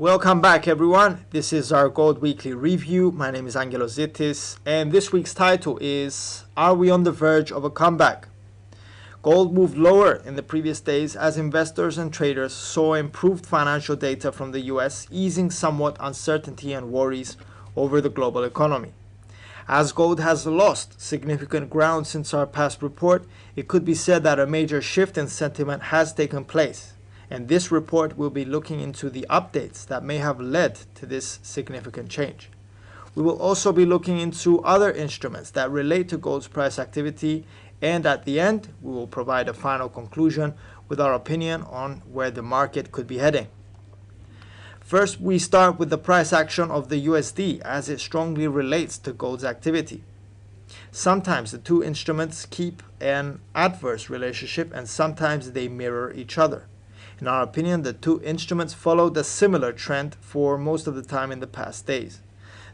Welcome back, everyone. This is our Gold Weekly Review. My name is Angelo Zitis, and this week's title is Are We on the Verge of a Comeback? Gold moved lower in the previous days as investors and traders saw improved financial data from the US, easing somewhat uncertainty and worries over the global economy. As gold has lost significant ground since our past report, it could be said that a major shift in sentiment has taken place. And this report will be looking into the updates that may have led to this significant change. We will also be looking into other instruments that relate to gold's price activity, and at the end, we will provide a final conclusion with our opinion on where the market could be heading. First, we start with the price action of the USD as it strongly relates to gold's activity. Sometimes the two instruments keep an adverse relationship and sometimes they mirror each other. In our opinion, the two instruments followed a similar trend for most of the time in the past days.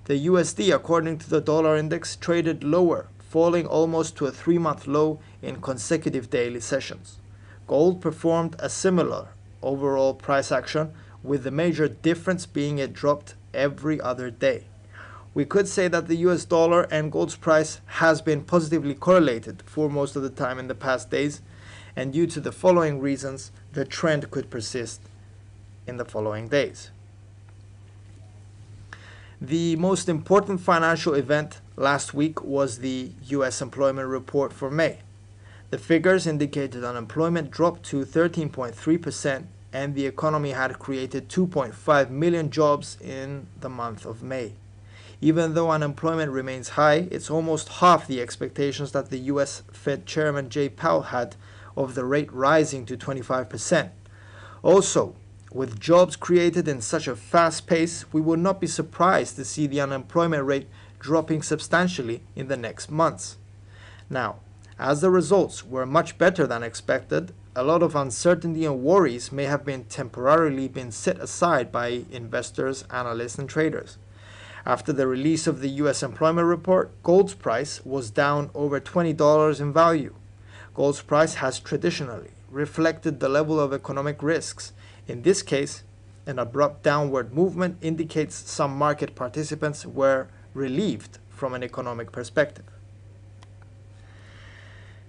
The USD, according to the dollar index, traded lower, falling almost to a 3-month low in consecutive daily sessions. Gold performed a similar overall price action, with the major difference being it dropped every other day. We could say that the US dollar and gold's price has been positively correlated for most of the time in the past days, and due to the following reasons, the trend could persist in the following days. The most important financial event last week was the US employment report for May. The figures indicated unemployment dropped to 13.3% and the economy had created 2.5 million jobs in the month of May. Even though unemployment remains high, it's almost half the expectations that the US Fed Chairman Jay Powell had of the rate rising to 25%. Also, with jobs created in such a fast pace, we would not be surprised to see the unemployment rate dropping substantially in the next months. Now, as the results were much better than expected, a lot of uncertainty and worries may have been temporarily set aside by investors, analysts, and traders. After the release of the US employment report, gold's price was down over $20 in value. Gold's price has traditionally reflected the level of economic risks. In this case, an abrupt downward movement indicates some market participants were relieved from an economic perspective.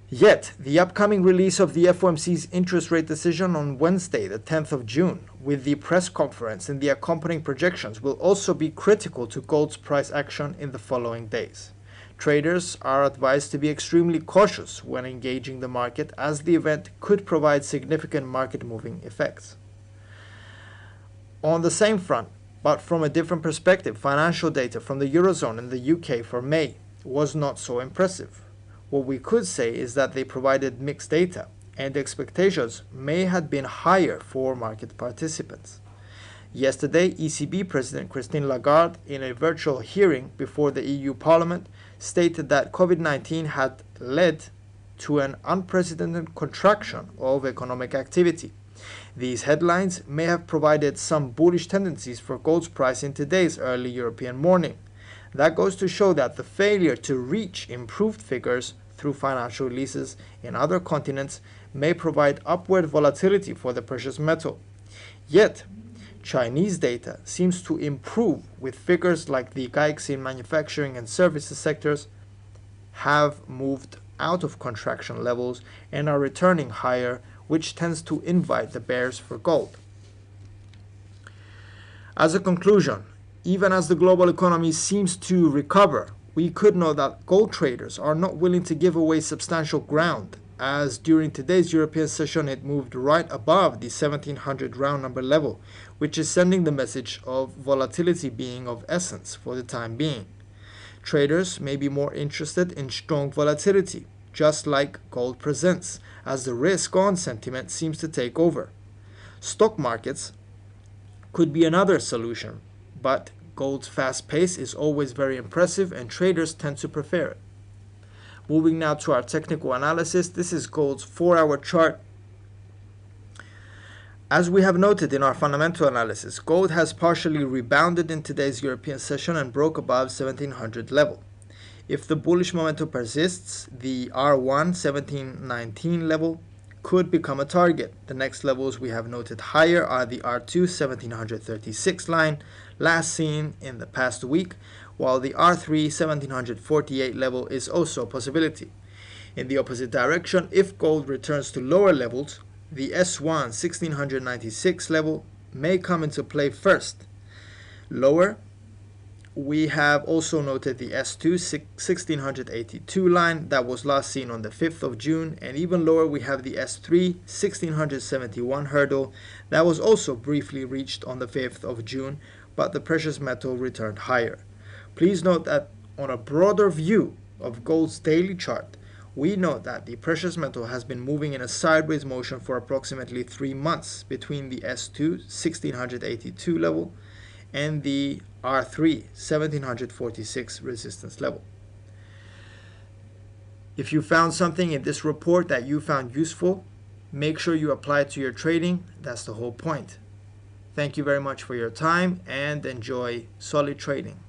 Yet, the upcoming release of the FOMC's interest rate decision on Wednesday, the 10th of June, with the press conference and the accompanying projections will also be critical to gold's price action in the following days. Traders are advised to be extremely cautious when engaging the market as the event could provide significant market-moving effects. On the same front, but from a different perspective, financial data from the Eurozone and the UK for May was not so impressive. What we could say is that they provided mixed data, and expectations may have been higher for market participants. Yesterday, ECB President Christine Lagarde, in a virtual hearing before the EU Parliament, stated that COVID-19 had led to an unprecedented contraction of economic activity. These headlines may have provided some bullish tendencies for gold's price in today's early European morning. That goes to show that the failure to reach improved figures through financial releases in other continents may provide upward volatility for the precious metal. Yet, Chinese data seems to improve, with figures like the Gaixin in manufacturing and services sectors have moved out of contraction levels and are returning higher, which tends to invite the bears for gold. As a conclusion, even as the global economy seems to recover, we could note that gold traders are not willing to give away substantial ground, as during today's European session it moved right above the 1700 round number level, which is sending the message of volatility being of essence for the time being. Traders may be more interested in strong volatility, just like gold presents, as the risk-on sentiment seems to take over. Stock markets could be another solution, but gold's fast pace is always very impressive and traders tend to prefer it. Moving now to our technical analysis, this is gold's 4-hour chart. As we have noted in our fundamental analysis, gold has partially rebounded in today's European session and broke above 1700 level. If the bullish momentum persists, the R1 1719 level could become a target. The next levels we have noted higher are the R2 1736 line, last seen in the past week, while the R3 1748 level is also a possibility. In the opposite direction, if gold returns to lower levels, the S1 1696 level may come into play first. Lower, we have also noted the S2 1682 line that was last seen on the 5th of June, and even lower we have the S3 1671 hurdle that was also briefly reached on the 5th of June, but the precious metal returned higher. Please note that on a broader view of gold's daily chart, we note that the precious metal has been moving in a sideways motion for approximately 3 months between the S2 1682 level and the R3 1746 resistance level. If you found something in this report that you found useful, make sure you apply it to your trading. That's the whole point. Thank you very much for your time and enjoy solid trading.